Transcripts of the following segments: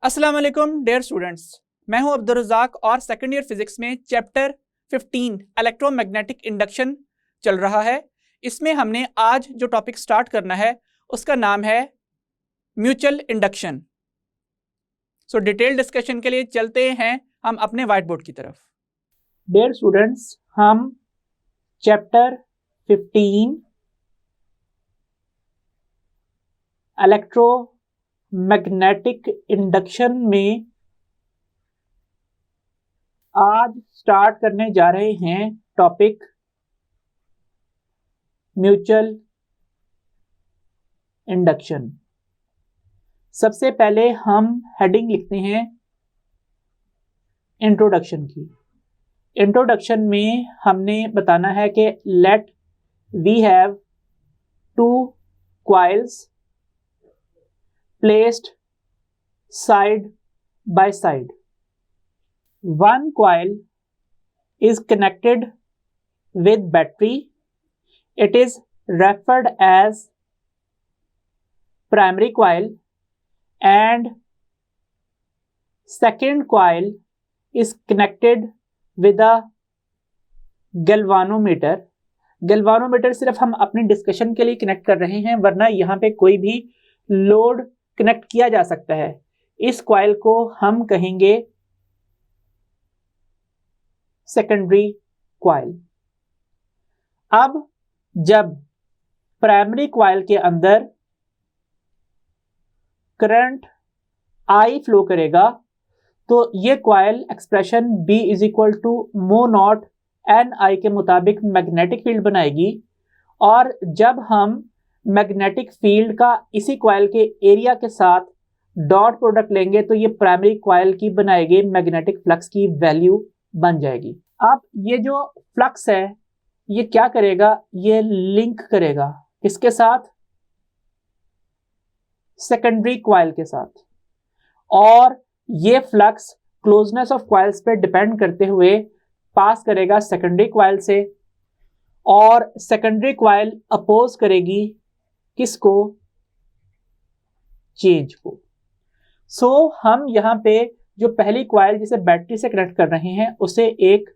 अस्सलाम वालेकुम dear students, मैं हूं अब्दुल रज़ाक और सेकंड ईयर फिजिक्स में चैप्टर 15 इलेक्ट्रोमैग्नेटिक इंडक्शन चल रहा है। इसमें हमने आज जो टॉपिक स्टार्ट करना है उसका नाम है म्यूचुअल इंडक्शन। सो डिटेल डिस्कशन के लिए चलते हैं हम अपने व्हाइट बोर्ड की तरफ। डियर स्टूडेंट्स, हम चैप्टर 15 इलेक्ट्रोमैग्नेटिक इंडक्शन में आज स्टार्ट करने जा रहे हैं टॉपिक म्यूचुअल इंडक्शन। सबसे पहले हम हेडिंग लिखते हैं इंट्रोडक्शन की। इंट्रोडक्शन में हमने बताना है कि let we have two coils placed side by side. One coil is connected with battery. It is referred as primary coil and second coil is connected with a galvanometer. Galvanometer सिर्फ हम अपनी discussion के लिए connect कर रहे हैं, वरना यहाँ पे कोई भी लोड कनेक्ट किया जा सकता है। इस कॉइल को हम कहेंगे सेकेंडरी कॉइल। अब जब प्राइमरी कॉइल के अंदर करंट I फ्लो करेगा तो ये coil expression B is equal to mu naught N I के मुताबिक मैग्नेटिक फील्ड बनाएगी। और जब हम मैग्नेटिक फील्ड का इसी कॉइल के एरिया के साथ डॉट प्रोडक्ट लेंगे तो ये प्राइमरी कॉइल की बनाएगी मैग्नेटिक फ्लक्स की वैल्यू बन जाएगी। अब ये जो फ्लक्स है ये क्या करेगा, ये लिंक करेगा किसके साथ, सेकेंडरी कॉइल के साथ। और ये फ्लक्स क्लोजनेस ऑफ कॉइल्स पे डिपेंड करते हुए पास करेगा सेकेंडरी कॉइल से, और सेकेंडरी कॉइल अपोज करेगी किसको, चेंज को। सो हम यहां पे जो पहली कॉइल जिसे बैटरी से कनेक्ट कर रहे हैं उसे एक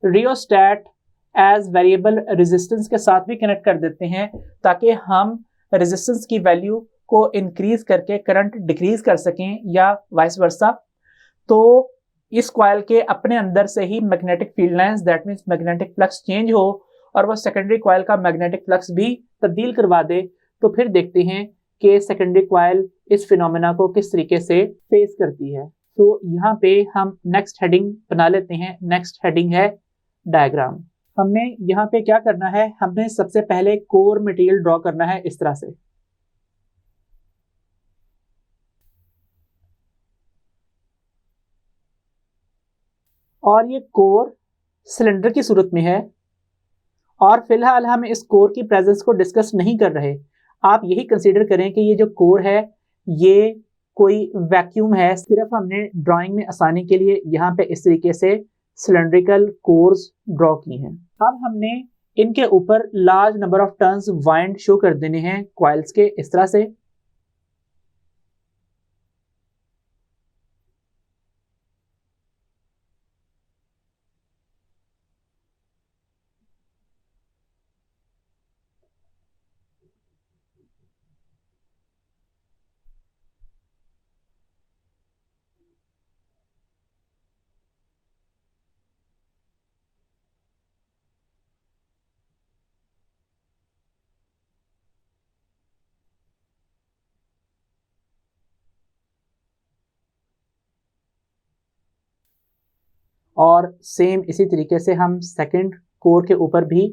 रियोस्टैट एज वेरिएबल रेजिस्टेंस के साथ भी कनेक्ट कर देते हैं, ताकि हम रेजिस्टेंस की वैल्यू को इंक्रीज करके करंट डिक्रीज कर सकें या वाइस वर्सा। तो इस कॉइल के अपने अंदर से ही magnetic field lines, that means magnetic flux change हो और वो सेकेंडरी कॉइल का मैग्नेटिक फ्लक्स भी तब्दील करवा दे। तो फिर देखते हैं कि सेकेंडरी कॉइल इस फिनोमेना को किस तरीके से फेस करती है। तो यहाँ पे हम नेक्स्ट हेडिंग बना लेते हैं। नेक्स्ट हेडिंग है डायग्राम। हमने यहाँ पे क्या करना है, हमने सबसे पहले कोर मटेरियल ड्रॉ करना है इस तरह से। और ये कोर सिलेंडर की सूरत में है और फिलहाल हम इस कोर की प्रेजेंस को डिस्कस नहीं कर रहे। आप यही कंसीडर करें कि ये जो कोर है ये कोई वैक्यूम है। सिर्फ हमने ड्राइंग में आसानी के लिए यहाँ पे इस तरीके से सिलेंड्रिकल कोर्स ड्रॉ की हैं। अब हमने इनके ऊपर large number of turns wind show कर देने हैं कॉइल्स के इस तरह से। और सेम इसी तरीके से हम सेकंड कोर के ऊपर भी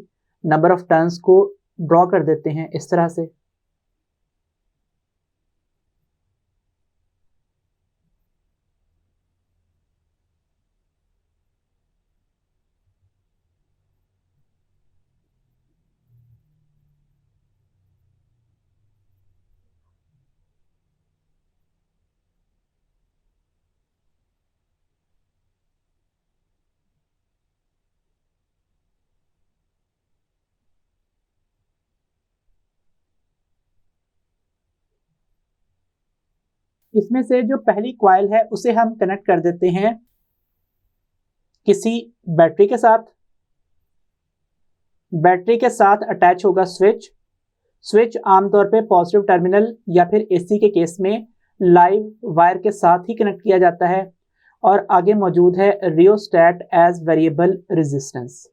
नंबर ऑफ टर्न्स को ड्रॉ कर देते हैं इस तरह से। इसमें से जो पहली कॉइल है उसे हम कनेक्ट कर देते हैं किसी बैटरी के साथ। बैटरी के साथ अटैच होगा स्विच। स्विच आमतौर पे पॉजिटिव टर्मिनल या फिर एसी के केस में लाइव वायर के साथ ही कनेक्ट किया जाता है। और आगे मौजूद है रियोस्टैट एज वेरिएबल रेजिस्टेंस।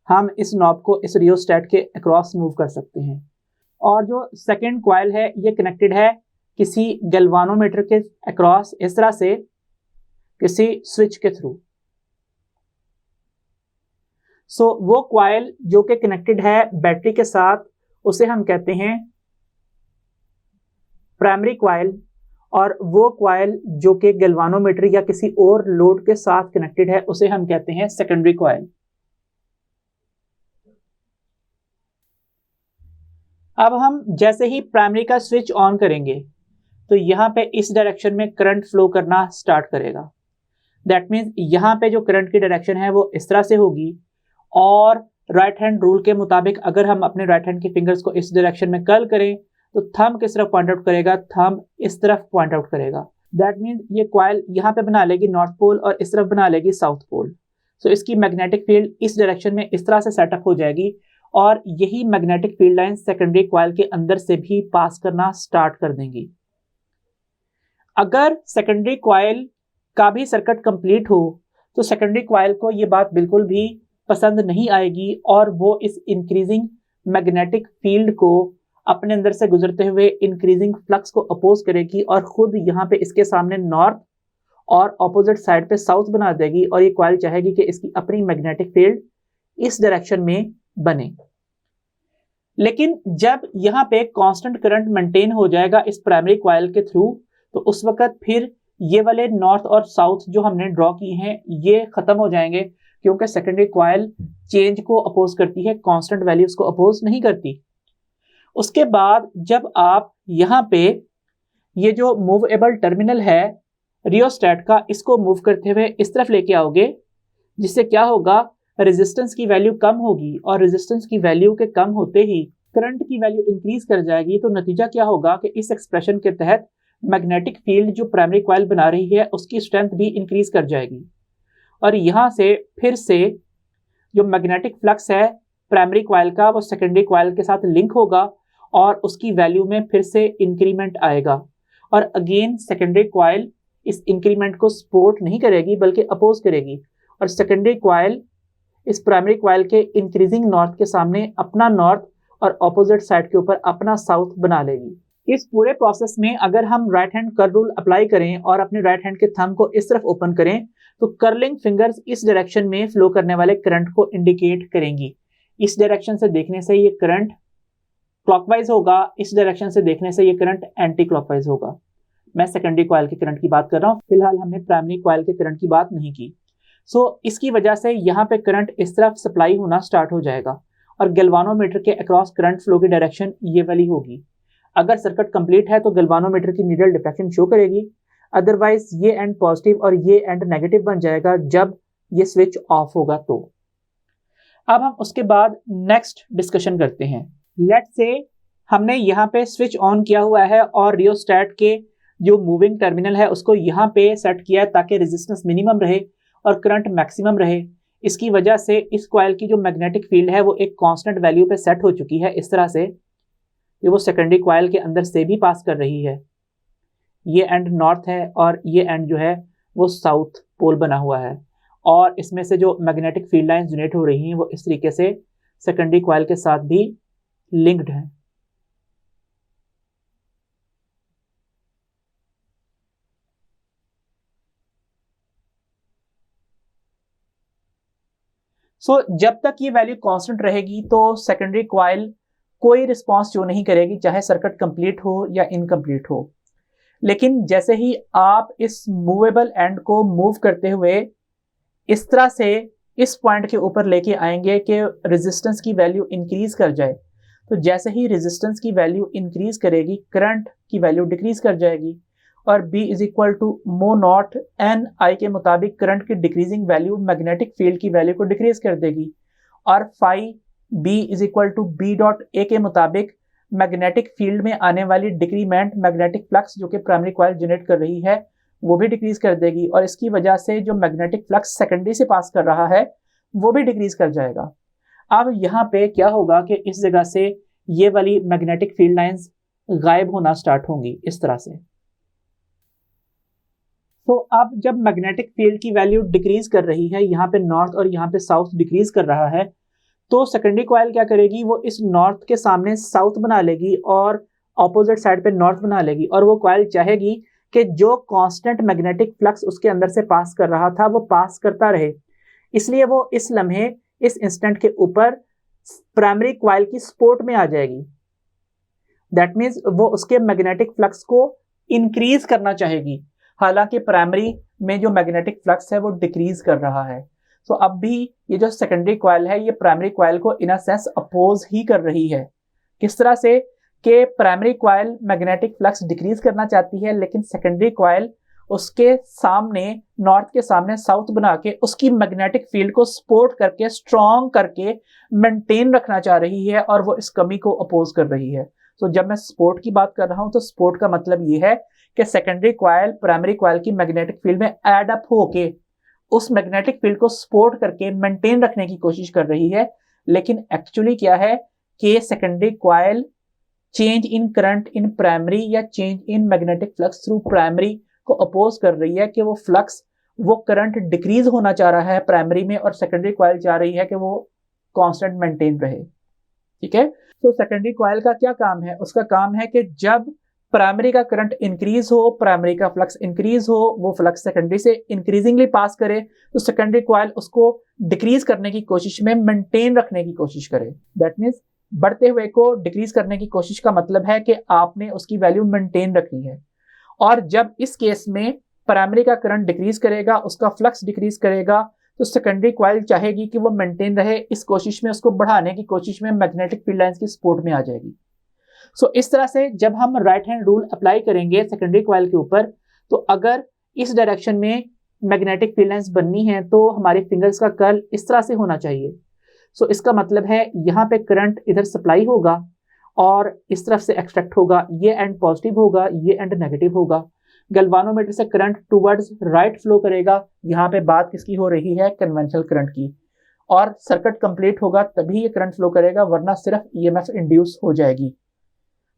हम इस नॉब को इस रियोस्टैट के अक्रॉस मूव कर सकते हैं। और जो सेकेंड कॉइल है ये कनेक्टेड है किसी गैल्वानोमीटर के अक्रॉस, इस तरह से किसी स्विच के थ्रू। सो वो कॉइल जो कि कनेक्टेड है बैटरी के साथ उसे हम कहते हैं प्राइमरी कॉइल, और वो कॉइल जो कि गैल्वानोमीटर या किसी और लोड के साथ कनेक्टेड है उसे हम कहते हैं सेकेंडरी कॉइल। अब हम जैसे ही प्राइमरी का स्विच ऑन करेंगे तो यहां पे इस डायरेक्शन में करंट फ्लो करना स्टार्ट करेगा। दैट मीन्स यहां पे जो करंट की डायरेक्शन है वो इस तरह से होगी, और राइट हैंड रूल के मुताबिक अगर हम अपने राइट हैंड के फिंगर्स को इस डायरेक्शन में कर्ल करें तो थंब किस तरफ पॉइंट आउट करेगा, थंब इस तरफ पॉइंट आउट करेगा। दैट मीन्स ये कॉइल यहाँ पे बना लेगी नॉर्थ पोल और इस तरफ बना लेगी साउथ पोल। सो इसकी मैग्नेटिक फील्ड इस डायरेक्शन में इस तरह से सेटअप हो जाएगी, और यही magnetic field line secondary coil के अंदर से भी पास करना स्टार्ट कर देंगी। अगर सेकेंडरी कॉइल का भी सर्किट कंप्लीट हो तो सेकेंडरी कॉइल को ये बात बिल्कुल भी पसंद नहीं आएगी, और वो इस इंक्रीजिंग मैग्नेटिक फील्ड को अपने अंदर से गुजरते हुए इंक्रीजिंग फ्लक्स को अपोज करेगी और खुद यहाँ पे इसके सामने नॉर्थ और ऑपोजिट साइड पे साउथ बना देगी, और ये कॉइल चाहेगी कि इसकी अपनी मैग्नेटिक फील्ड इस डायरेक्शन में बने। लेकिन जब यहाँ पे कांस्टेंट करंट मेंटेन हो जाएगा इस प्राइमरी कॉइल के थ्रू, तो उस वक्त फिर ये वाले नॉर्थ और साउथ जो हमने ड्रॉ किए हैं ये खत्म हो जाएंगे, क्योंकि सेकेंडरी कॉइल चेंज को अपोज करती है, कांस्टेंट वैल्यूज को अपोज नहीं करती। उसके बाद जब आप यहाँ पे ये जो मूवेबल टर्मिनल है रियोस्टैट का, इसको मूव करते हुए इस तरफ लेके आओगे, जिससे क्या होगा, रेजिस्टेंस की वैल्यू कम होगी, और रेजिस्टेंस की वैल्यू के कम होते ही करंट की वैल्यू इंक्रीज कर जाएगी। तो नतीजा क्या होगा कि इस एक्सप्रेशन के तहत मैग्नेटिक फील्ड जो प्राइमरी कॉइल बना रही है उसकी स्ट्रेंथ भी इंक्रीज कर जाएगी, और यहाँ से फिर से जो मैग्नेटिक फ्लक्स है प्राइमरी कॉइल का वो सेकेंडरी कॉइल के साथ लिंक होगा, और उसकी वैल्यू में फिर से इंक्रीमेंट आएगा। और अगेन सेकेंडरी कॉइल इस इंक्रीमेंट को सपोर्ट नहीं करेगी बल्कि अपोज करेगी, और सेकेंडरी कॉइल इस प्राइमरी कॉइल के इंक्रीजिंग नॉर्थ के सामने अपना नॉर्थ और ऑपोजिट साइड के ऊपर अपना साउथ बना लेगी। इस पूरे प्रोसेस में अगर हम right hand curl rule apply करें और अपने राइट हैंड के थंब को इस तरफ ओपन करें तो कर्लिंग फिंगर्स इस डायरेक्शन में फ्लो करने वाले करंट को इंडिकेट करेंगी। इस डायरेक्शन से देखने से ये करंट क्लॉकवाइज होगा, इस डायरेक्शन से देखने से ये करंट एंटी क्लॉकवाइज होगा। मैं सेकेंडरी कॉइल के करंट की बात कर रहा हूँ, फिलहाल हमने प्राइमरी कॉइल के करंट की बात नहीं की। इसकी वजह से यहाँ पे करंट इस तरफ सप्लाई होना स्टार्ट हो जाएगा, और गैल्वानोमीटर के अक्रॉस करंट फ्लो की डायरेक्शन ये वाली होगी। अगर सर्किट कंप्लीट है तो गैल्वानोमीटर की नीडल डिफ्लेक्शन शो करेगी, अदरवाइज ये एंड पॉजिटिव और ये एंड नेगेटिव बन जाएगा जब ये स्विच ऑफ होगा। तो अब हम उसके बाद नेक्स्ट डिस्कशन करते हैं। लेट्स से हमने यहाँ पे स्विच ऑन किया हुआ है और रियोस्टैट के जो मूविंग टर्मिनल है उसको यहाँ पे सेट किया है ताकि रेजिस्टेंस मिनिमम रहे और करंट मैक्सिमम रहे। इसकी वजह से इस कॉइल की जो मैग्नेटिक फील्ड है वो एक कांस्टेंट वैल्यू पे सेट हो चुकी है। इस तरह से ये वो सेकेंडरी कॉइल के अंदर से भी पास कर रही है। ये एंड नॉर्थ है और ये एंड जो है वो साउथ पोल बना हुआ है, और इसमें से जो मैग्नेटिक फील्ड लाइन जनरेट हो रही हैं वो इस तरीके से सेकेंडरी कॉइल के साथ भी लिंक्ड है। जब तक ये वैल्यू कांस्टेंट रहेगी तो सेकेंडरी कॉइल कोई रिस्पांस शो नहीं करेगी, चाहे सर्किट कंप्लीट हो या इनकम्प्लीट हो। लेकिन जैसे ही आप इस मूवेबल एंड को मूव करते हुए इस तरह से इस पॉइंट के ऊपर लेके आएंगे कि रेजिस्टेंस की वैल्यू इंक्रीज कर जाए, तो जैसे ही रेजिस्टेंस की वैल्यू इंक्रीज करेगी करंट की वैल्यू डिक्रीज कर जाएगी, और B is equal to mu naught N I के मुताबिक करंट की डिक्रीजिंग वैल्यू मैग्नेटिक फील्ड की वैल्यू को डिक्रीज कर देगी, और phi B is equal to B dot A के मुताबिक मैग्नेटिक फील्ड में आने वाली डिक्रीमेंट मैग्नेटिक फ्लक्स जो कि प्राइमरी कॉइल जनरेट कर रही है वो भी डिक्रीज कर देगी, और इसकी वजह से जो मैग्नेटिक फ्लक्स सेकेंडरी से पास कर रहा है वो भी डिक्रीज कर जाएगा। अब यहाँ पे क्या होगा कि इस जगह से ये वाली मैग्नेटिक फील्ड लाइंस गायब होना स्टार्ट होंगी इस तरह से। तो अब जब मैग्नेटिक फील्ड की वैल्यू डिक्रीज कर रही है, यहाँ पे नॉर्थ और यहाँ पे साउथ डिक्रीज कर रहा है, तो सेकेंडरी कॉइल क्या करेगी, वो इस नॉर्थ के सामने साउथ बना लेगी और ऑपोजिट साइड पे नॉर्थ बना लेगी, और वो कॉइल चाहेगी कि जो कांस्टेंट मैग्नेटिक फ्लक्स उसके अंदर से पास कर रहा था वो पास करता रहे। इसलिए वो इस लम्हे, इस इंस्टेंट के ऊपर प्राइमरी कॉइल की सपोर्ट में आ जाएगी। दैट मीन्स वो उसके मैग्नेटिक फ्लक्स को इंक्रीज करना चाहेगी, हालांकि प्राइमरी में जो मैग्नेटिक फ्लक्स है वो डिक्रीज कर रहा है। तो अब भी ये जो सेकेंडरी कॉइल है ये प्राइमरी कॉइल को इन अ सेंस अपोज ही कर रही है। किस तरह से कि primary coil magnetic flux decrease करना चाहती है, लेकिन सेकेंडरी कॉइल उसके सामने, नॉर्थ के सामने साउथ बना के उसकी मैग्नेटिक फील्ड को सपोर्ट करके, स्ट्रॉन्ग करके मेंटेन रखना चाह रही है, और वो इस कमी को अपोज कर रही है। तो जब मैं सपोर्ट की बात कर रहा हूं तो सपोर्ट का मतलब ये है कि सेकेंडरी कॉइल प्राइमरी कॉइल की मैग्नेटिक फील्ड में एड अप होके उस मैग्नेटिक फील्ड को सपोर्ट करके मेंटेन रखने की कोशिश कर रही है। लेकिन एक्चुअली क्या है कि secondary coil change in current in primary या change in magnetic flux through primary को अपोज कर रही है कि वो फ्लक्स, वो करंट डिक्रीज होना चाह रहा है प्राइमरी में, और सेकेंडरी कॉइल चाह रही है कि वो कांस्टेंट मेंटेन रहे। ठीक है, तो सेकेंडरी कॉइल का क्या काम है, उसका काम है कि जब प्राइमरी का करंट इंक्रीज हो, प्राइमरी का फ्लक्स इंक्रीज हो, वो फ्लक्स सेकेंडरी से इंक्रीजिंगली पास करे, तो सेकेंडरी कॉइल उसको डिक्रीज करने की कोशिश में मेंटेन रखने की कोशिश करे। दैट मीन्स बढ़ते हुए को डिक्रीज करने की कोशिश का मतलब है कि आपने उसकी वैल्यू मेंटेन रखनी है। और जब इस केस में प्राइमरी का करंट डिक्रीज करेगा, उसका फ्लक्स डिक्रीज करेगा, तो सेकेंडरी कॉइल चाहेगी कि वो मेंटेन रहे, इस कोशिश में, उसको बढ़ाने की कोशिश में मैग्नेटिक फील्ड लाइंस की सपोर्ट में आ जाएगी। सो इस तरह से जब हम राइट हैंड रूल अप्लाई करेंगे सेकेंडरी कॉइल के ऊपर, तो अगर इस डायरेक्शन में मैग्नेटिक फील्ड लाइंस बननी है तो हमारे फिंगर्स का कर्ल इस तरह से होना चाहिए। सो इसका मतलब है यहाँ पे करंट इधर सप्लाई होगा और इस तरफ से एक्सट्रैक्ट होगा, ये एंड पॉजिटिव होगा, ये एंड नेगेटिव होगा। गैल्वानोमीटर से करंट टुवर्ड्स राइट फ्लो करेगा, यहाँ पे बात किसकी हो रही है, कन्वेंशनल करंट की, और सर्किट कंप्लीट होगा तभी ये करंट फ्लो करेगा, वरना सिर्फ ईएमएफ इंड्यूस हो जाएगी।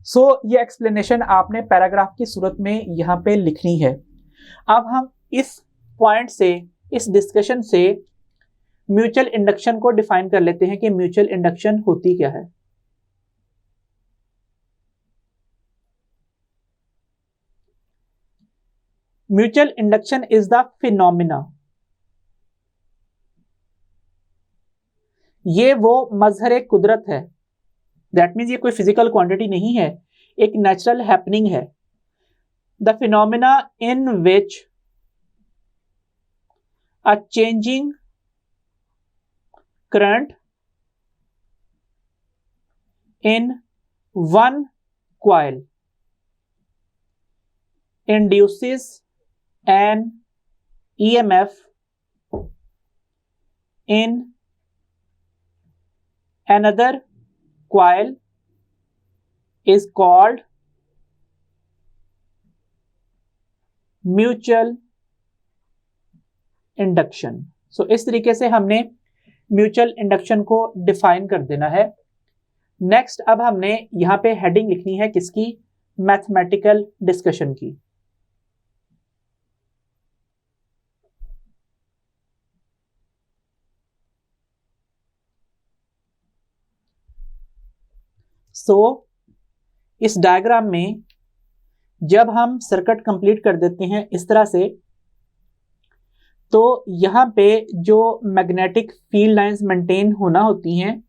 सो ये एक्सप्लेनेशन आपने पैराग्राफ की सूरत में यहाँ पे लिखनी है। अब हम इस पॉइंट से, इस डिस्कशन से म्यूचुअल इंडक्शन को डिफाइन कर लेते हैं कि म्यूचुअल इंडक्शन होती क्या है। Mutual induction is the phenomena, ये वो मजहर कुदरत है। दैट मीन्स ये कोई फिजिकल क्वांटिटी नहीं है, एक नेचुरल हैपनिंग है। The phenomena in which a changing current in one coil induces an EMF in another coil is called mutual induction. So इस तरीके से हमने म्यूचुअल इंडक्शन को डिफाइन कर देना है। नेक्स्ट अब हमने यहां पे हेडिंग लिखनी है किसकी, मैथमेटिकल डिस्कशन की। सो इस डायग्राम में जब हम सर्किट कंप्लीट कर देते हैं इस तरह से, तो यहां पे जो मैग्नेटिक फील्ड लाइंस मेंटेन होना होती हैं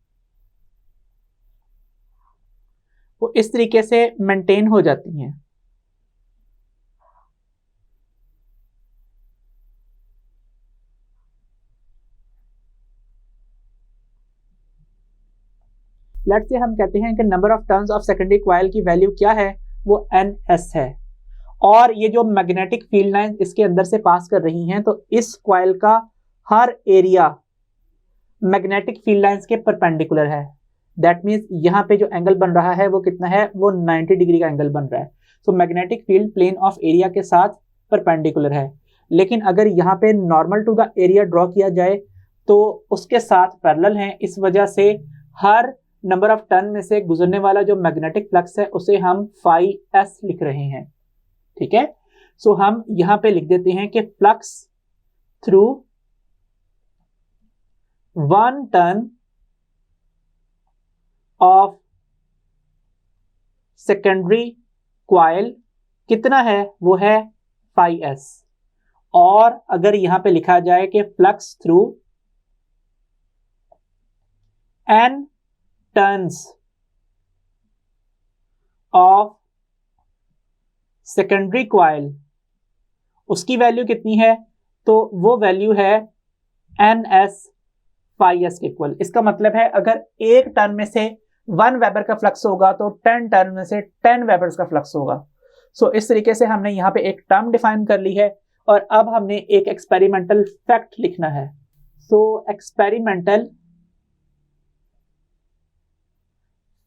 वो इस तरीके से मेंटेन हो जाती हैं। लेट्स से हम कहते हैं कि number of turns of secondary coil की वैल्यू क्या है, वो NS है, और ये जो मैग्नेटिक फील्ड लाइन इसके अंदर से पास कर रही हैं, तो इस कॉइल का हर एरिया मैग्नेटिक फील्ड लाइंस के परपेंडिकुलर है। दैट मीन्स यहाँ पे जो एंगल बन रहा है वो कितना है, वो 90 डिग्री का एंगल बन रहा है। So magnetic field plane of area के साथ परपेंडिकुलर है। लेकिन अगर यहाँ पे normal to the area draw किया जाए तो उसके साथ पैरेलल हैं, इस वजह से हर नंबर ऑफ टर्न में से गुजरने वाला जो मैग्नेटिक फ्लक्स है उसे हम फाई एस लिख रहे हैं। ठीक है, सो हम यहां पे लिख देते हैं कि flux through 1 turn off secondary coil कितना है, वो है फाई एस। और अगर यहां पे लिखा जाए कि flux through n turns of secondary coil, उसकी वैल्यू कितनी है, तो वो वैल्यू है ns फाई एस के इक्वल। इसका मतलब है अगर एक टर्न में से 1 वेबर का फ्लक्स होगा तो 10 टर्न में से 10 वेबर्स का फ्लक्स होगा। सो इस तरीके से हमने यहाँ पे एक टर्म डिफाइन कर ली है और अब हमने एक एक्सपेरिमेंटल फैक्ट लिखना है। सो एक्सपेरिमेंटल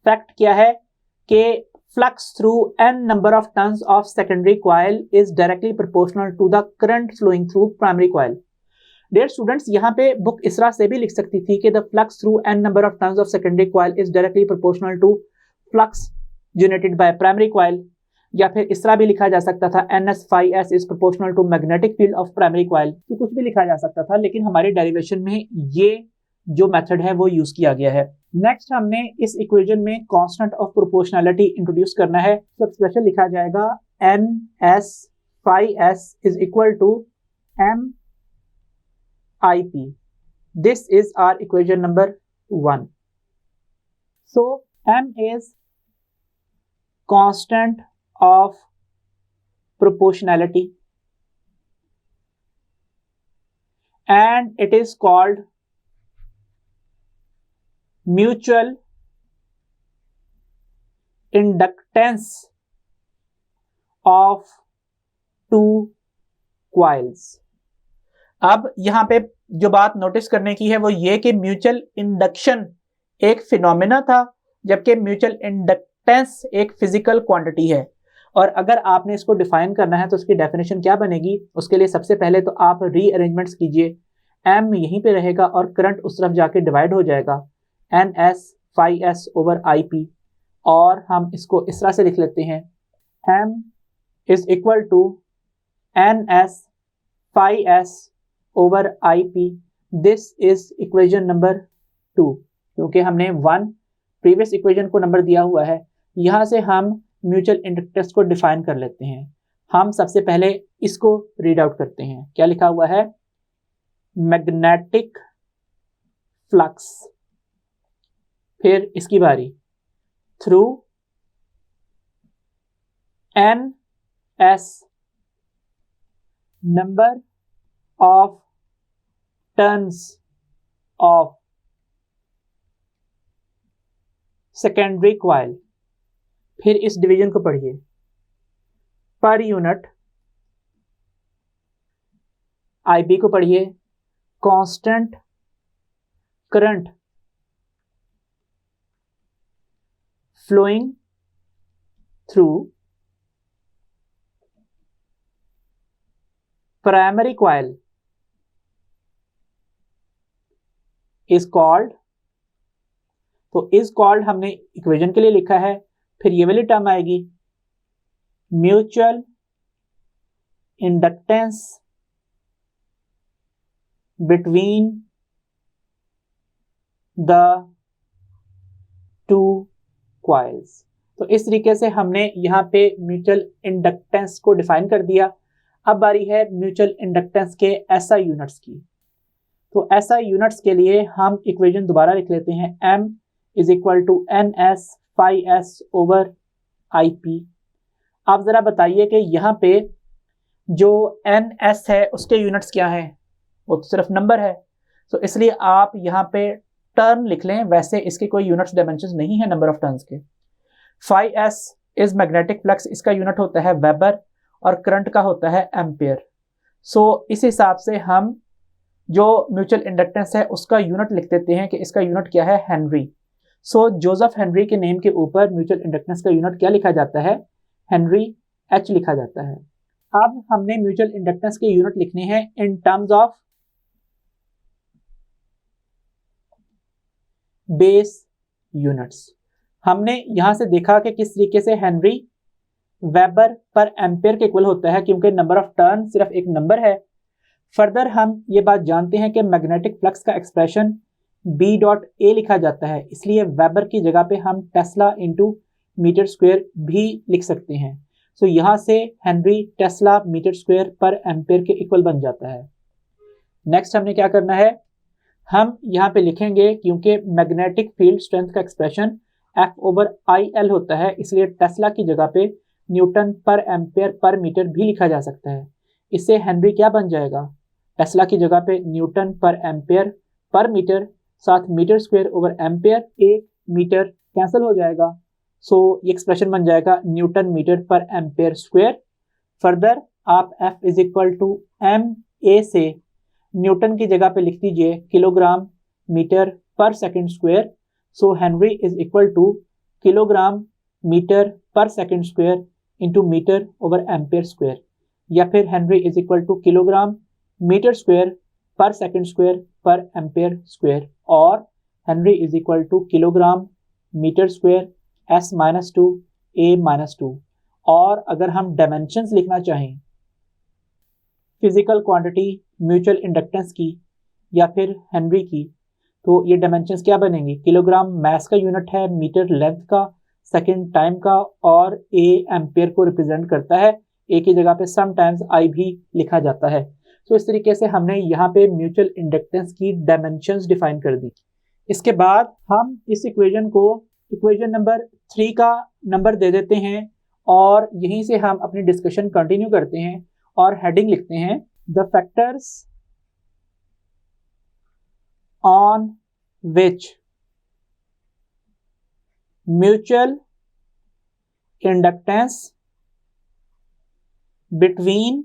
फैक्ट क्या है कि flux through n number of turns of secondary coil is directly proportional to the current flowing through primary coil. Dear students, यहाँ पे बुक इस तरह से भी लिख सकती थी कि the flux through n number of turns of secondary coil is directly proportional to flux generated by primary coil, या फिर इस तरह भी लिखा जा सकता था ns phi s is proportional to magnetic field of primary coil. तो कुछ भी लिखा जा सकता था, लेकिन हमारे डेरिवेशन में ये जो मेथड है वो यूज किया गया है। नेक्स्ट हमने इस इक्वेशन में कांस्टेंट ऑफ प्रोपोर्शनैलिटी इंट्रोड्यूस करना है। तो एक्सप्रेशन लिखा जाएगा ns phi s is equal to m ip। This is our equation number 1। So m is constant of proportionality and it is called mutual inductance of two coils। अब यहां पे जो बात नोटिस करने की है वो ये कि म्यूचुअल इंडक्शन एक फिनोमेना था, जबकि म्यूचुअल इंडक्टेंस एक फिजिकल क्वांटिटी है। और अगर आपने इसको डिफाइन करना है तो उसकी डेफिनेशन क्या बनेगी, उसके लिए सबसे पहले तो आप रीअरेंजमेंट्स कीजिए। m यहीं पे रहेगा और करंट उस तरफ जाके डिवाइड हो जाएगा ns phi s over ip, और हम इसको इस तरह से लिख लेते हैं m is equal to ns phi s over ip। This is equation number 2। क्योंकि हमने 1 प्रीवियस इक्वेशन को नंबर दिया हुआ है, यहां से हम म्यूचुअल इंडक्टेंस को डिफाइन कर लेते हैं। हम सबसे पहले इसको रीड आउट करते हैं। क्या लिखा हुआ है, मैग्नेटिक फ्लक्स, फिर इसकी बारी through n s number of turns of secondary coil, फिर इस डिवीजन को पढ़िए, पर यूनिट आईपी को पढ़िए, constant current flowing through primary coil is called. तो इज कॉल्ड हमने इक्वेशन के लिए लिखा है, फिर ये वाली टर्म आएगी mutual inductance between the two coils. तो इस तरीके से हमने यहाँ पे म्यूचुअल इंडक्टेंस को डिफाइन कर दिया। अब बारी है म्यूचुअल इंडक्टेंस के SI यूनिट्स की। तो SI यूनिट्स के लिए हम इक्वेशन दोबारा लिख लेते हैं, m is equal to ns phi s over ip। आप जरा बताइए कि यहाँ पे जो ns है उसके यूनिट्स क्या है, वो तो सिर्फ नंबर है। तो इसलिए आप यहाँ पे टर्न लिख लें, वैसे इसके कोई यूनिट्स डायमेंशंस नहीं है नंबर ऑफ टर्न्स के। phi s is magnetic flux, इसका यूनिट होता है वेबर और करंट का होता है एम्पियर। सो इस हिसाब से हम जो म्यूचुअल इंडक्टेंस है उसका यूनिट लिख देते हैं कि इसका यूनिट क्या है, हेनरी। सो जोसेफ हेनरी के नेम के ऊपर म्यूचुअल इंडक्टेंस का यूनिट क्या लिखा जाता है? हेनरी एच लिखा जाता है। अब हमने म्यूचुअल इंडक्टेंस के यूनिट लिखने हैं in terms of base units. हमने यहां से देखा कि किस तरीके से हेनरी वेबर पर एम्पेयर के इक्वल होता है, क्योंकि नंबर ऑफ टर्न सिर्फ एक नंबर है। फर्दर हम ये बात जानते हैं कि मैग्नेटिक फ्लक्स का एक्सप्रेशन B डॉट ए लिखा जाता है, इसलिए वेबर की जगह पे हम टेस्ला इंटू मीटर स्क्वायर भी लिख सकते हैं। सो यहाँ से henry tesla metre square per ampere के इक्वल बन जाता है। नेक्स्ट हमने क्या करना है, हम यहाँ पे लिखेंगे, क्योंकि मैग्नेटिक फील्ड स्ट्रेंथ का एक्सप्रेशन F/IL होता है, इसलिए टेस्ला की जगह पे Newton per ampere per metre भी लिखा जा सकता है। इससे हेनरी क्या बन जाएगा, टेस्ला की जगह पे Newton per ampere per metre, साथ मीटर स्क्वायर ओवर एम्पेयर, एक मीटर कैंसिल हो जाएगा। सो ये एक्सप्रेशन बन जाएगा newton metre per ampere square. Further आप F is equal to MA से न्यूटन की जगह पे लिख दीजिए kilogram metre per second square. So henry is equal to kilogram metre per second square into metre over ampere square, या फिर henry is equal to kilogram metre square per second square per ampere square, और henry is equal to kilogram metre square S-2 A-2। और अगर हम dimensions लिखना चाहें physical quantity mutual inductance की या फिर हेनरी की, तो ये डायमेंशंस क्या बनेंगी, किलोग्राम मास का यूनिट है, मीटर लेंथ का, सेकंड टाइम का, और A एम्पेयर को रिप्रेजेंट करता है। A की जगह पे समटाइम्स I भी लिखा जाता है। तो इस तरीके से हमने यहाँ पे म्यूचुअल इंडक्टेंस की डायमेंशंस डिफाइन कर दी। इसके बाद हम इस इक्वेशन को इक्वेशन नंबर 3 का नंबर दे देते हैं, और यहीं से हम अपनी डिस्कशन कंटिन्यू करते हैं और हेडिंग लिखते हैं the factors on which mutual inductance between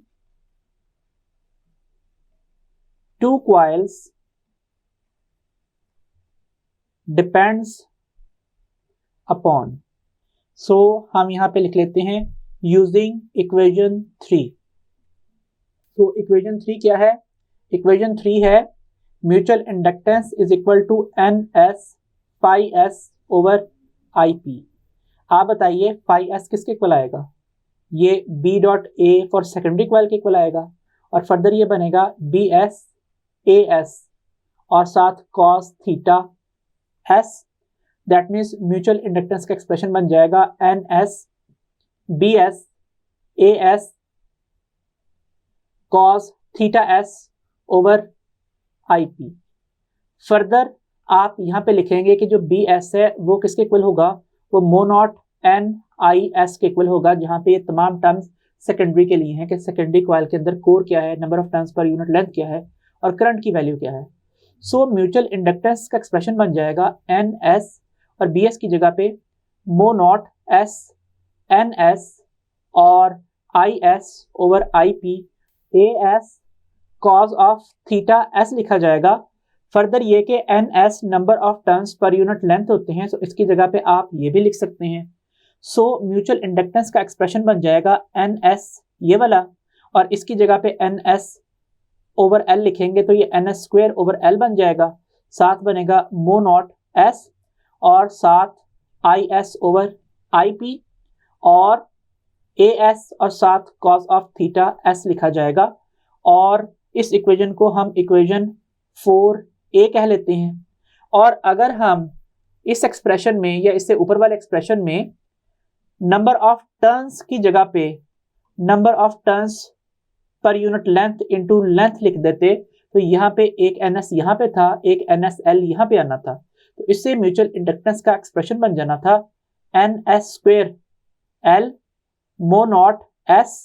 two coils depends upon। सो हम यहाँ पे लिख लेते हैं यूजिंग इक्वेशन 3। तो इक्वेशन 3 क्या है, इक्वेशन 3 है mutual inductance is equal to NS phi S over IP। आप बताइए phi S किसके इक्वल आएगा, ये B dot A for secondary coil के इक्वल आएगा, और फर्दर ये बनेगा BS AS और साथ cos theta S। That means mutual inductance का एक्सप्रेशन बन जाएगा NS BS AS cos theta S over IP। Further आप यहाँ पे लिखेंगे कि जो BS है वो किसके इक्वल होगा, वो मोनॉट NIS के इक्वल होगा, जहाँ पे ये तमाम टर्म्स सेकेंडरी के लिए हैं कि सेकेंडरी कॉइल के अंदर कोर क्या है, number of turns per unit length क्या है, और करंट की वैल्यू क्या है। सो म्यूचुअल इंडक्टेंस का एक्सप्रेशन बन जाएगा NS और BS की जगह पे मोनॉट S NS और IS over IP AS cos of theta S लिखा जाएगा। फर्दर ये कि NS number of turns per unit length होते हैं, सो इसकी जगह पे आप ये भी लिख सकते हैं। सो म्यूचुअल इंडक्टेंस का एक्सप्रेशन बन जाएगा NS ये वाला, और इसकी जगह पे NS ओवर L लिखेंगे तो ये NS स्क्वायर ओवर L बन जाएगा, साथ बनेगा मोनॉट S और साथ IS ओवर IP और AS और साथ cos ऑफ थीटा S लिखा जाएगा। और इस इक्वेशन को हम इक्वेशन 4A कह लेते हैं। और अगर हम इस एक्सप्रेशन में या इससे ऊपर वाले एक्सप्रेशन में नंबर ऑफ टर्न्स की जगह पे number of turns per unit length into length लिख देते, तो यहाँ पे एक NS यहाँ पे था, एक NSL यहाँ पे आना था, तो इससे म्यूचुअल इंडक्टेंस का एक्सप्रेशन बन जाना था NS square L मोनॉट S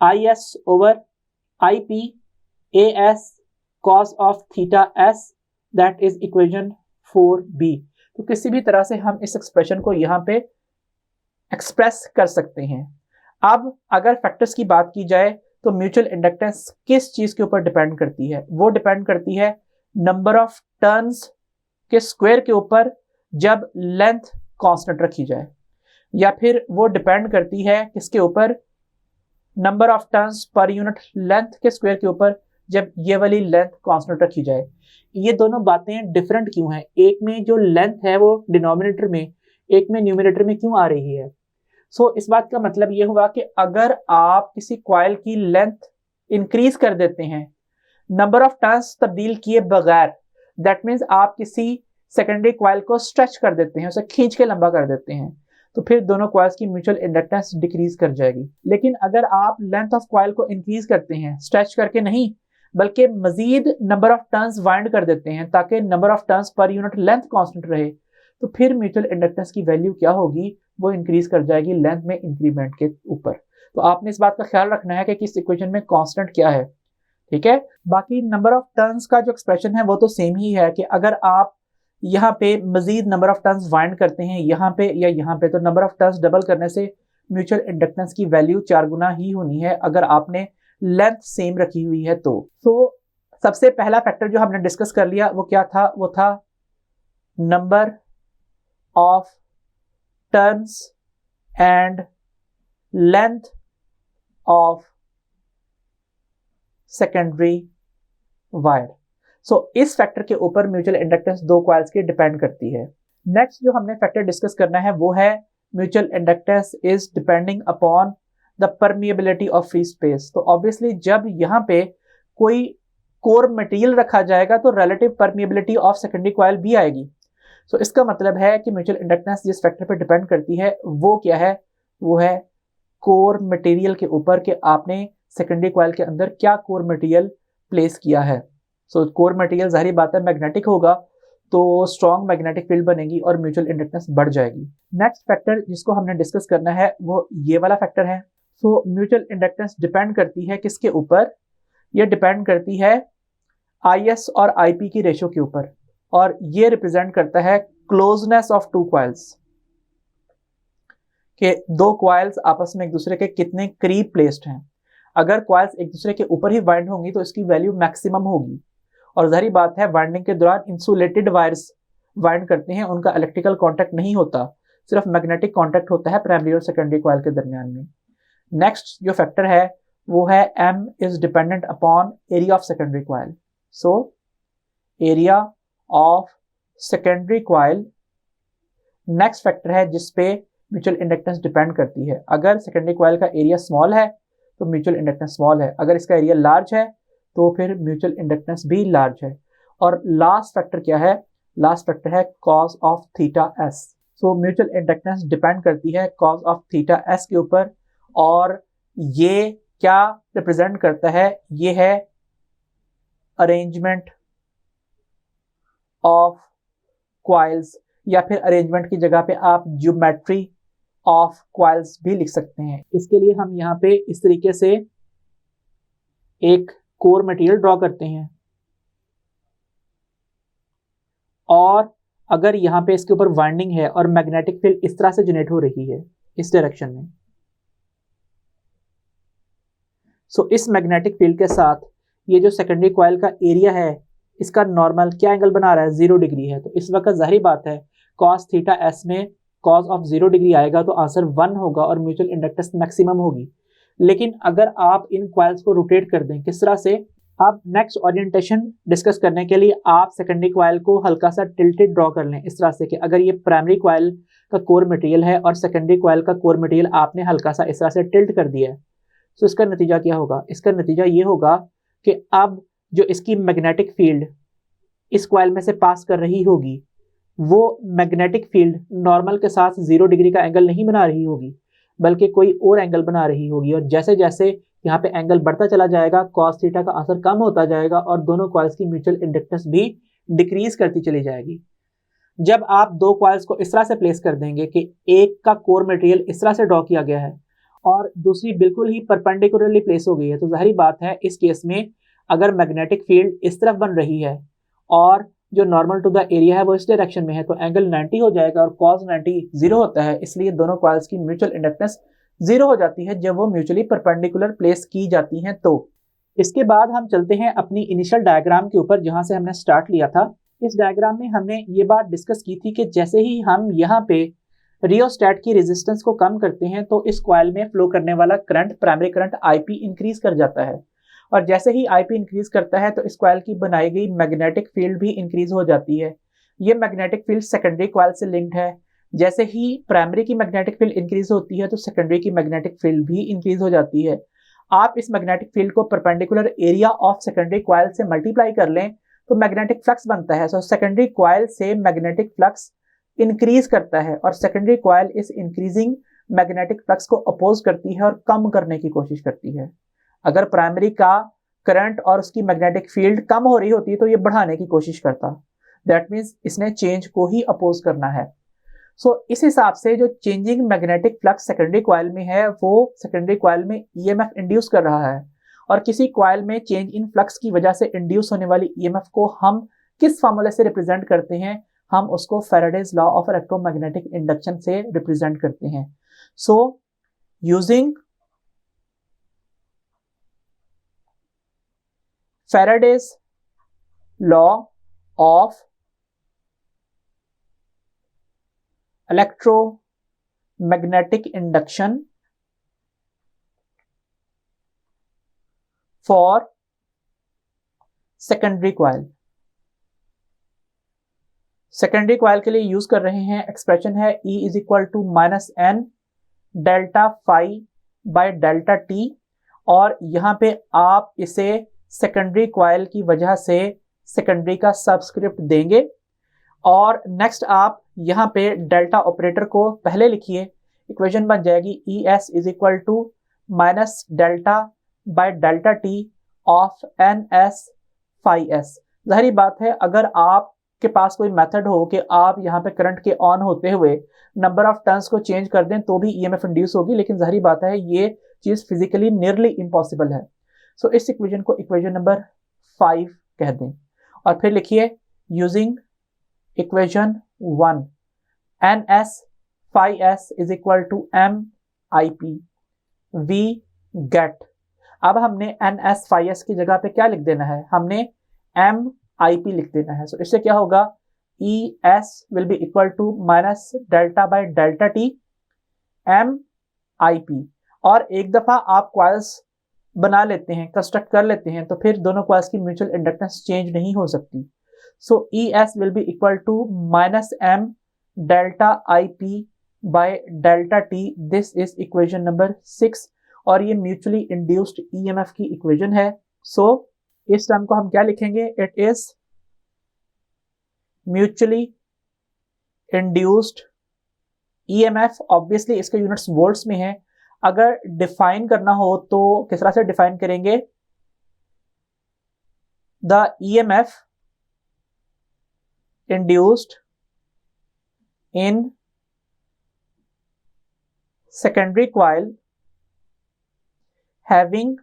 IS over IP AS cos of theta S, that is equation 4B। तो किसी भी तरह से हम इस एक्सप्रेशन को यहाँ पे एक्सप्रेस कर सकते हैं। अब अगर फैक्टर्स की बात की जाए तो म्यूचुअल इंडक्टेंस किस चीज के ऊपर डिपेंड करती है, वो डिपेंड करती है नंबर ऑफ टर्न्स के स्क्वायर के ऊपर जब लेंथ कांस्टेंट रखी जाए, या फिर वो डिपेंड करती है किसके ऊपर, number of turns per unit length के स्क्वायर के ऊपर, जब ये वाली लेंथ कांस्टेंट रखी जाए। ये दोनों बातें डिफरेंट क्यों हैं? एक में जो लेंथ है वो डिनोमिनेटर में, एक में न्यूमिनेटर में क्यों आ रही है? इस बात का मतलब ये हुआ कि अगर आप किसी कॉइल की लेंथ इंक्रीज कर देते हैं नंबर ऑफ टर्न्स तब्दील किए बगैर, दैट मीन्स आप किसी सेकेंडरी कॉइल को स्ट्रेच कर देते हैं, उसे खींच के लंबा कर देते हैं, तो फिर दोनों कॉइल्स की म्यूचुअल इंडक्टेंस डिक्रीज कर जाएगी। लेकिन अगर आप लेंथ ऑफ कॉइल को इंक्रीज करते हैं, स्ट्रेच करके नहीं बल्कि मजीद नंबर ऑफ टर्न्स वाइंड कर देते हैं ताकि number of turns per unit length constant रहे, तो फिर म्यूचुअल इंडक्टेंस की वैल्यू क्या होगी, वो इंक्रीज कर जाएगी लेंथ में इंक्रीमेंट के ऊपर। तो आपने इस बात का ख्याल रखना है कि किस इक्वेशन में कांस्टेंट क्या है, ठीक है। बाकी नंबर ऑफ टर्न्स का जो एक्सप्रेशन है वो तो सेम ही है कि अगर आप यहाँ पे मजीद नंबर ऑफ टर्न्स वाइंड करते हैं यहाँ पे या यहाँ पे, तो नंबर ऑफ टर्न्स डबल करने से म्यूचुअल इंडक्टेंस की वैल्यू 4 गुना ही होनी है अगर आपने लेंथ सेम रखी हुई है तो। सबसे पहला फैक्टर जो हमने डिस्कस कर लिया वो क्या था, वो था number of turns and length of secondary wire. इस फैक्टर के ऊपर म्यूचुअल इंडक्टेंस दो कॉइल्स की डिपेंड करती है। नेक्स्ट जो हमने फैक्टर डिस्कस करना है वो है mutual inductance is depending upon the permeability of free space. तो ऑब्वियसली जब यहाँ पे कोई कोर मटेरियल रखा जाएगा तो relative permeability of secondary coil भी आएगी। इसका मतलब है कि म्यूचुअल इंडक्टेंस जिस फैक्टर पे डिपेंड करती है वो क्या है, वो है कोर मटेरियल के ऊपर कि आपने सेकेंडरी कॉइल के अंदर क्या कोर मटेरियल प्लेस किया है। कोर मटेरियल जाहिर बात है मैग्नेटिक होगा तो स्ट्रॉन्ग मैग्नेटिक फील्ड बनेगी और म्यूचुअल इंडक्टेंस बढ़ जाएगी। नेक्स्ट फैक्टर जिसको हमने डिस्कस करना है वो ये वाला फैक्टर है। म्यूचुअल इंडक्टेंस डिपेंड करती है किसके ऊपर, ये डिपेंड करती है IS और IP की रेशो के ऊपर, और ये रिप्रेजेंट करता है क्लोजनेस ऑफ टू कॉइल्स, कि दो कॉइल्स आपस में एक दूसरे के कितने करीब प्लेस्ड हैं। अगर कॉइल्स एक दूसरे के ऊपर ही वाइंड होंगी तो इसकी वैल्यू मैक्सिमम होगी, और जाहिर बात है वाइंडिंग के दौरान इंसुलेटेड वायर्स वाइंड करते हैं, उनका इलेक्ट्रिकल कांटेक्ट नहीं होता, सिर्फ मैग्नेटिक कांटेक्ट होता है प्राइमरी और सेकेंडरी कॉइल के दरमियान में। नेक्स्ट जो फैक्टर है वो है M is dependent upon area of secondary coil. Area of secondary coil next factor है जिसपे म्यूचुअल इंडक्टेंस डिपेंड करती है। अगर सेकेंडरी कॉइल का एरिया स्मॉल है तो म्यूचुअल इंडक्टेंस स्मॉल है, अगर इसका एरिया लार्ज है तो फिर म्यूचुअल इंडक्टेंस भी लार्ज है। और लास्ट फैक्टर क्या है, लास्ट फैक्टर है cause of theta S. Mutual inductance depend करती है कॉज ऑफ थीटा एस के ऊपर, और ये क्या रिप्रेजेंट करता है, ये है अरेंजमेंट ऑफ कॉइल्स, या फिर अरेंजमेंट की जगह पे आप ज्योमेट्री ऑफ कॉइल्स भी लिख सकते हैं। इसके लिए हम यहाँ पे इस तरीके से एक कोर मटेरियल ड्रॉ करते हैं, और अगर यहाँ पे इसके ऊपर वाइंडिंग है और मैग्नेटिक फील्ड इस तरह से जनरेट हो रही है इस डायरेक्शन में, इस मैग्नेटिक फील्ड के साथ ये जो सेकेंडरी कॉइल का एरिया है इसका नॉर्मल क्या एंगल बना रहा है, 0 डिग्री है। तो इस वक्त जाहिर बात है cos थीटा एस में cos ऑफ 0 डिग्री आएगा तो आंसर 1 होगा और म्यूचुअल इंडक्टेंस मैक्सिमम होगी। लेकिन अगर आप इन कॉइल्स को रोटेट कर दें, किस तरह से, अब नेक्स्ट ओरिएंटेशन डिस्कस करने के लिए आप सेकेंडरी कॉइल को हल्का सा टिल्टेड ड्रॉ कर लें इस तरह से कि अगर ये प्राइमरी कॉइल का कोर मटेरियल है और सेकेंडरी कॉइल का कोर मटेरियल आपने हल्का सा इस तरह से टिल्ट कर दिया है, तो इसका नतीजा क्या होगा, इसका नतीजा ये होगा कि अब जो इसकी मैग्नेटिक फील्ड इस कॉइल में से पास कर रही होगी वो मैग्नेटिक फील्ड नॉर्मल के साथ 0 डिग्री का एंगल नहीं बना रही होगी बल्कि कोई और एंगल बना रही होगी, और जैसे जैसे यहाँ पे एंगल बढ़ता चला जाएगा cos थीटा का आंसर कम होता जाएगा और दोनों कॉइल्स की म्यूचुअल इंडक्टेंस भी डिक्रीज करती चली जाएगी। जब आप दो कॉइल्स को इस तरह से प्लेस कर देंगे कि एक का कोर मटेरियल इस तरह से ड्रॉ किया गया है और दूसरी बिल्कुल ही परपेंडिकुलरली प्लेस हो गई है, तो जाहिर बात है इस केस में अगर मैग्नेटिक फील्ड इस तरफ बन रही है और जो नॉर्मल टू द एरिया है वो इस डायरेक्शन में है, तो एंगल 90 हो जाएगा और cos 90 0 होता है। इसलिए दोनों कॉइल्स की म्यूचुअल इंडक्टेंस 0 हो जाती है जब वो म्यूचुअली परपेंडिकुलर प्लेस की जाती हैं। तो इसके बाद हम चलते हैं अपनी इनिशियल डायग्राम के ऊपर जहां से हमने स्टार्ट लिया था। इस डायग्राम में हमने ये बात डिस्कस की थी कि जैसे ही हम यहाँ पे रियोस्टेट की रेजिस्टेंस को कम करते हैं तो इस कॉइल में फ्लो करने वाला current, primary current IP increase कर जाता है, और जैसे ही आईपी इंक्रीज करता है तो इस कॉइल की बनाई गई मैग्नेटिक फील्ड भी इंक्रीज हो जाती है। ये मैग्नेटिक फील्ड सेकेंडरी कॉइल से लिंक्ड है। जैसे ही प्राइमरी की मैग्नेटिक फील्ड इंक्रीज होती है तो सेकेंडरी की मैग्नेटिक फील्ड भी इंक्रीज हो जाती है। आप इस मैग्नेटिक फील्ड को perpendicular area of secondary coil से मल्टीप्लाई कर लें तो मैग्नेटिक फ्लक्स बनता है। सो सेकेंडरी कॉइल से मैग्नेटिक फ्लक्स इंक्रीज करता है और सेकेंडरी कॉइल इस इंक्रीजिंग मैग्नेटिक फ्लक्स को अपोज करती है और कम करने की कोशिश करती है। अगर प्राइमरी का करंट और उसकी मैग्नेटिक फील्ड कम हो रही होती है तो ये बढ़ाने की कोशिश करता। दैट मीन्स इसने चेंज को ही अपोज करना है। इस हिसाब से जो changing magnetic flux secondary coil में है वो सेकेंडरी कॉइल में ईएमएफ इंड्यूस कर रहा है, और किसी कॉइल में चेंज इन फ्लक्स की वजह से इंड्यूस होने वाली ईएमएफ को हम किस फॉर्मूले से रिप्रेजेंट करते हैं? हम उसको Faraday's law of electromagnetic induction से रिप्रेजेंट करते हैं। So using Faraday's law of electromagnetic induction for secondary coil। Secondary coil के लिए यूज कर रहे हैं, एक्सप्रेशन है E is equal to minus N delta phi by delta T, और यहां पे आप इसे सेकेंडरी कॉइल की वजह से सेकेंडरी का सबस्क्रिप्ट देंगे, और नेक्स्ट आप यहाँ पे डेल्टा ऑपरेटर को पहले लिखिए। इक्वेशन बन जाएगी E S is equal to minus delta by delta T of N S phi S. जाहिर बात है अगर आपके पास कोई मेथड हो कि आप यहाँ पे करंट के ऑन होते हुए नंबर ऑफ टर्न्स को चेंज कर दें तो भी ईएमएफ इंड्यूस होगी, लेकिन जाहिर बात है ये चीज फिजिकली नियरली इम्पॉसिबल है। सो इस इक्वेशन को इक्वेशन नंबर 5 कह दें, और फिर लिखिए using equation 1 N S phi S is equal to M I P we get. अब हमने एन एस फाई एस की जगह पे क्या लिख देना है? हमने एम आई पी लिख देना है। सो इससे क्या होगा? E S will be equal to minus delta by delta T M I P, और एक दफा आप कॉइल्स बना लेते हैं, कंस्ट्रक्ट कर लेते हैं, तो फिर दोनों कॉइल्स की म्यूचुअल इंडक्टेंस चेंज नहीं हो सकती। So ES will be equal to minus M delta IP by delta T. This is equation number 6, और ये mutually induced EMF की equation है। So इस टर्म को हम क्या लिखेंगे? It is mutually induced EMF। Obviously इसके यूनिट्स वोल्ट्स में है। अगर डिफाइन करना हो तो किस तरह से डिफाइन करेंगे? The EMF induced in secondary coil having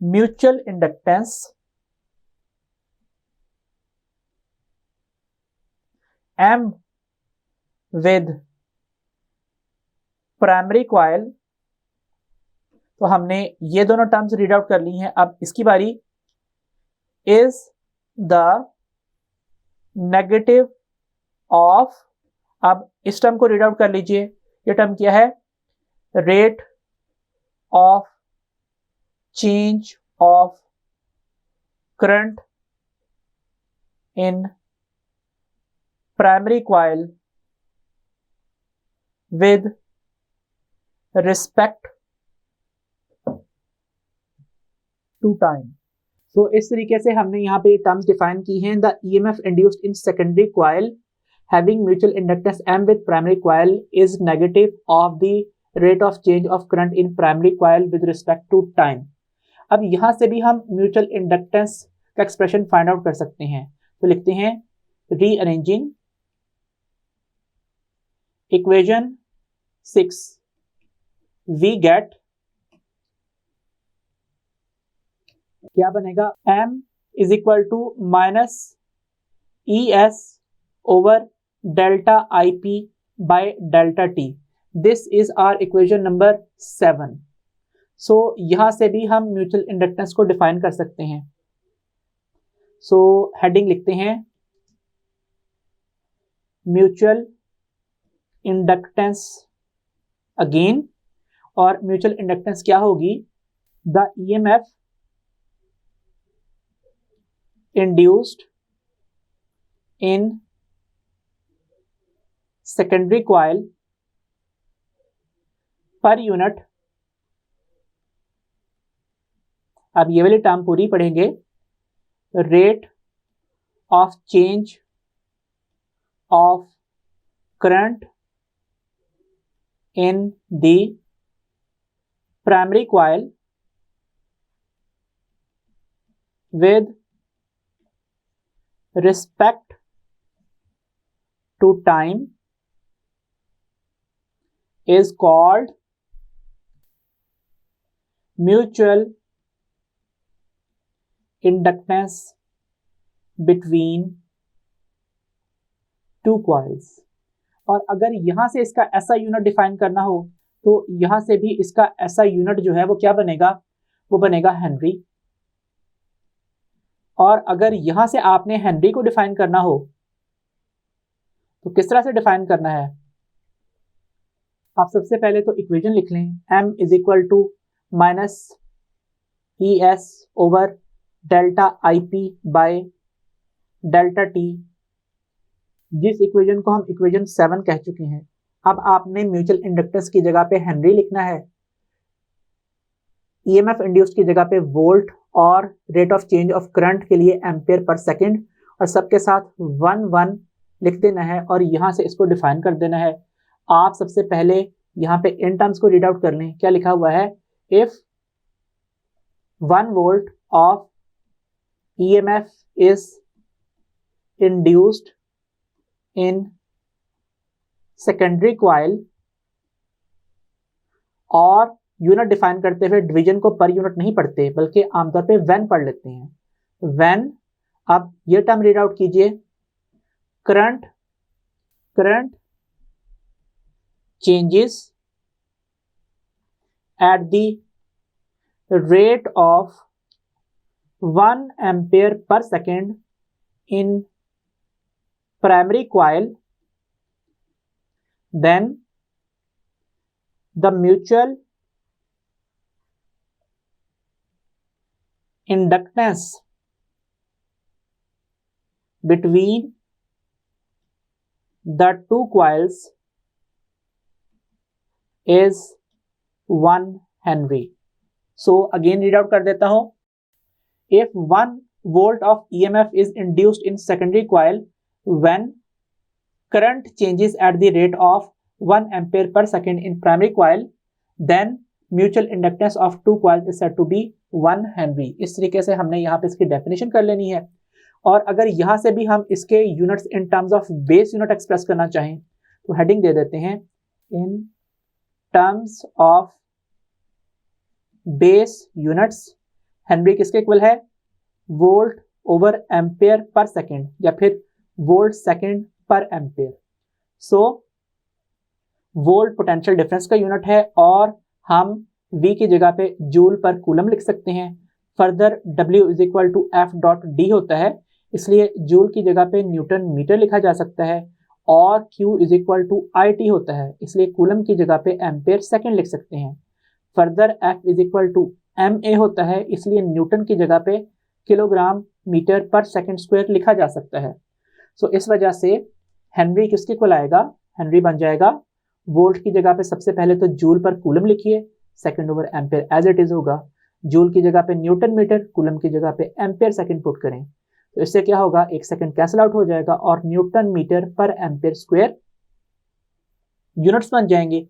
mutual inductance M with primary coil। तो हमने ये दोनों टर्म्स रीड आउट कर ली हैं। अब इसकी बारी is the नेगेटिव ऑफ, अब इस टर्म को रीड आउट कर लीजिए। ये टर्म क्या है? Rate of change of current in primary coil with respect to time. तो इस तरीके से हमने यहाँ पे टर्म्स डिफाइन की हैं। The EMF induced in secondary coil having mutual inductance M with primary coil is negative of the rate of change of current in primary coil with respect to time. अब यहाँ से भी हम mutual inductance का expression find out कर सकते हैं। तो लिखते हैं रीअरेंजिंग इक्वेशन 6 वी गेट, क्या बनेगा? m is equal to minus E S over delta I P by delta T. This is our equation number 7। So यहां से भी हम म्यूचुअल इंडक्टेंस को डिफाइन कर सकते हैं। सो हेडिंग लिखते हैं म्यूचुअल इंडक्टेंस अगेन, और म्यूचुअल इंडक्टेंस क्या होगी, the EMF induced in secondary coil per unit, अब ये वाली टर्म पूरी पढ़ेंगे, rate of change of current in the primary coil with respect to time is called mutual inductance between two coils। और अगर यहां से इसका ऐसा यूनिट डिफाइन करना हो तो यहां से भी इसका ऐसा यूनिट जो है वो क्या बनेगा, वो बनेगा हेनरी। और अगर यहां से आपने हेनरी को डिफाइन करना हो तो किस तरह से डिफाइन करना है, आप सबसे पहले तो इक्वेशन लिख लें, m is equal to minus E S over delta I P by delta T, जिस इक्वेशन को हम इक्वेशन 7 कह चुके हैं। अब आपने म्यूचुअल इंडक्टेंस की जगह पे हेनरी लिखना है, ईएमएफ इंड्यूस्ड की जगह पे वोल्ट, और rate of change of current के लिए एम्पियर पर सेकंड, और सबके साथ 1 लिख देना है और यहां से इसको डिफाइन कर देना है। आप सबसे पहले यहाँ पे इन टर्म्स को रीड आउट कर लें, क्या लिखा हुआ है, if 1 volt of EMF is induced in secondary coil, और यूनिट डिफाइन करते हुए डिवीजन को पर यूनिट नहीं पढ़ते बल्कि आमतौर पे व्हेन पढ़ लेते हैं। व्हेन, अब ये टर्म रीड आउट कीजिए, current changes at the rate of 1 ampere per second in primary coil, then the mutual inductance between the two coils is 1 Henry। So again read out कर देता हूं, if 1 volt of EMF is induced in secondary coil when current changes at the rate of 1 ampere per second in primary coil, then mutual inductance of two coils is said to be 1 Henry। इस तरीके से हमने यहाँ पे इसकी definition कर लेनी है। और अगर यहाँ से भी हम इसके units in terms of base unit express करना चाहें तो हेडिंग दे देते हैं, in terms of base units Henry किसके इक्वल है, volt over ampere per second, या फिर वोल्ट सेकेंड पर एम्पियर। सो वोल्ट पोटेंशियल डिफरेंस का यूनिट है और हम V की जगह पे जूल पर कूलम लिख सकते हैं। Further W is equal to F dot D होता है, इसलिए जूल की जगह पे न्यूटन मीटर लिखा जा सकता है, और Q is equal to IT होता है, इसलिए कूलम की जगह पे एम्पियर सेकेंड लिख सकते हैं। Further F is equal to MA होता है, इसलिए न्यूटन की जगह पे kilogram metre per second square लिखा जा सकता है। सो इस वजह से हेनरी किसके इक्वल आएगा, हेनरी बन जाएगा वोल्ट की जगह पे सबसे पहले तो जूल पर कूलम लिखिए, second over ampere as it is होगा, जूल की जगह पे न्यूटन मीटर, कूलम की जगह पे एम्पियर सेकंड पुट करें तो इससे क्या होगा, एक सेकंड कैंसिल आउट हो जाएगा और newton metre per ampere square units बन जाएंगे।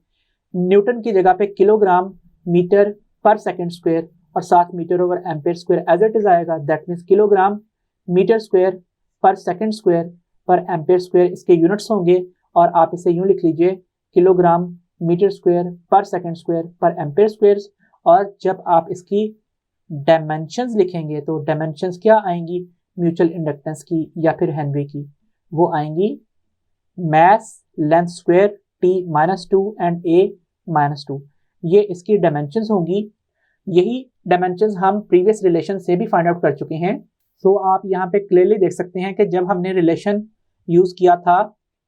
न्यूटन की जगह पे kilogram metre per second square और साथ metre over ampere square as it is आएगा, that means kilogram metre square per second square per ampere square इसके यूनिट्स होंगे। और आप इसे यूं लिख लीजिए, kilogram metre square per second square per ampere square. और जब आप इसकी डायमेंशंस लिखेंगे तो डायमेंशंस क्या आएंगी म्यूचुअल इंडक्टेंस की या फिर हेनरी की, वो आएंगी मास length square T-2 and A-2, ये इसकी डायमेंशंस होंगी। यही डायमेंशंस हम प्रीवियस रिलेशन से भी फाइंड आउट कर चुके हैं। सो आप यहाँ पे क्लियरली देख सकते हैं कि जब हमने रिलेशन यूज किया था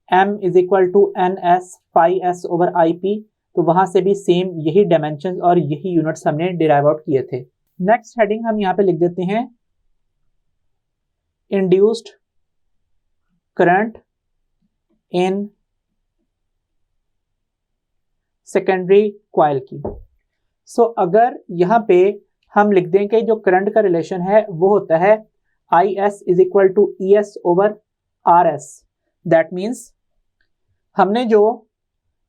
m is equal to NS phi s over IP, तो वहां से भी सेम यही डायमेंशन और यही यूनिट्स हमने डिराइव आउट किए थे। नेक्स्ट हेडिंग हम यहाँ पे लिख देते हैं induced current in secondary coil की। सो अगर यहाँ पे हम लिख दें कि जो करंट का रिलेशन है वो होता है IS is equal to ES over RS, that means हमने जो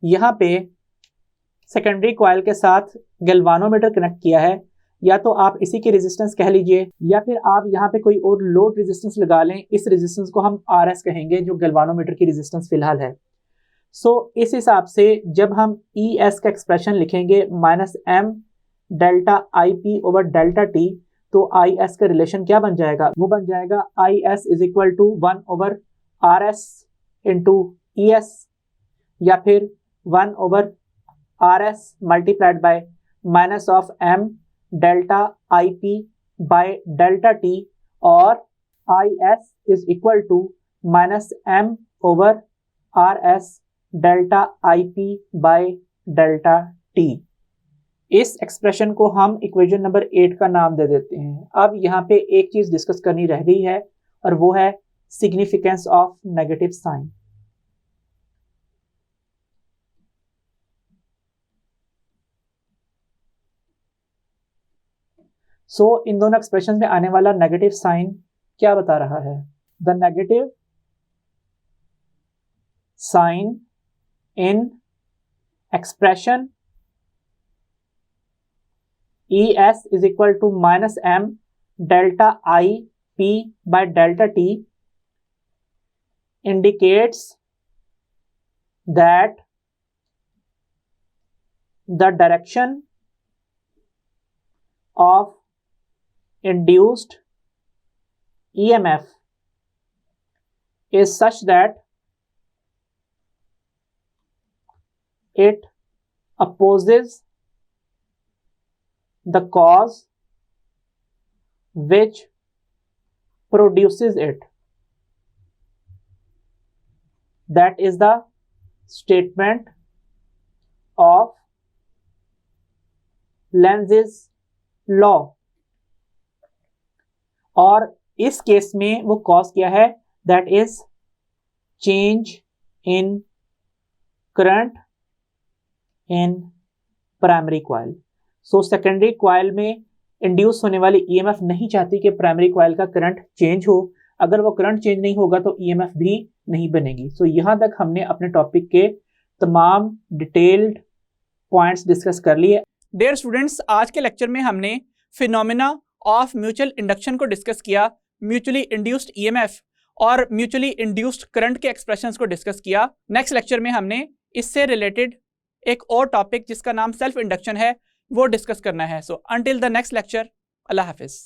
यहाँ पे सेकेंडरी कॉइल के साथ गैल्वानोमीटर कनेक्ट किया है, या तो आप इसी की रेजिस्टेंस कह लीजिए या फिर आप यहाँ पे कोई और लोड रेजिस्टेंस लगा लें। इस रेजिस्टेंस को हम RS कहेंगे जो गैल्वानोमीटर की रेजिस्टेंस फिलहाल है। सो इस हिसाब से जब हम ES का एक्सप्रेशन लिखेंगे -m delta IP over delta T, तो IS का रिलेशन क्या बन जाएगा? वो बन जाएगा IS is equal to 1 over RS into ES, या फिर 1 over RS multiplied by minus of m delta IP by delta T, और IS is equal to -m over RS delta IP by delta T। इस expression को हम equation number 8 का नाम दे देते हैं। अब यहाँ पे एक चीज डिस्कस करनी रह गई है और वो है सिग्निफिकेंस ऑफ नेगेटिव साइन। सो इन दोनों एक्सप्रेशन में आने वाला नेगेटिव साइन क्या बता रहा है? The negative sign in expression ES is equal to -m delta IP by delta T indicates that the direction of induced EMF is such that it opposes the cause which produces it. That is the statement of Lenz's law। और इस case में वो cause क्या है? That is change in current in primary coil. So secondary coil में induce होने वाली EMF नहीं चाहती कि प्राइमरी कॉइल का करंट चेंज हो। अगर वो करंट चेंज नहीं होगा तो EMF भी नहीं बनेगी। सो यहाँ तक हमने अपने टॉपिक के तमाम डिटेल्ड पॉइंट्स डिस्कस कर लिए। डियर स्टूडेंट्स, आज के लेक्चर में हमने फिनोमेना ऑफ म्यूचुअल इंडक्शन को डिस्कस किया, म्यूचुअली इंड्यूस्ड EMF और म्यूचुअली इंड्यूस्ड करंट के एक्सप्रेशंस को डिस्कस किया। नेक्स्ट लेक्चर में हमने इससे रिलेटेड एक और टॉपिक जिसका नाम सेल्फ इंडक्शन है वो डिस्कस करना है। So until the next lecture, Allah Hafiz.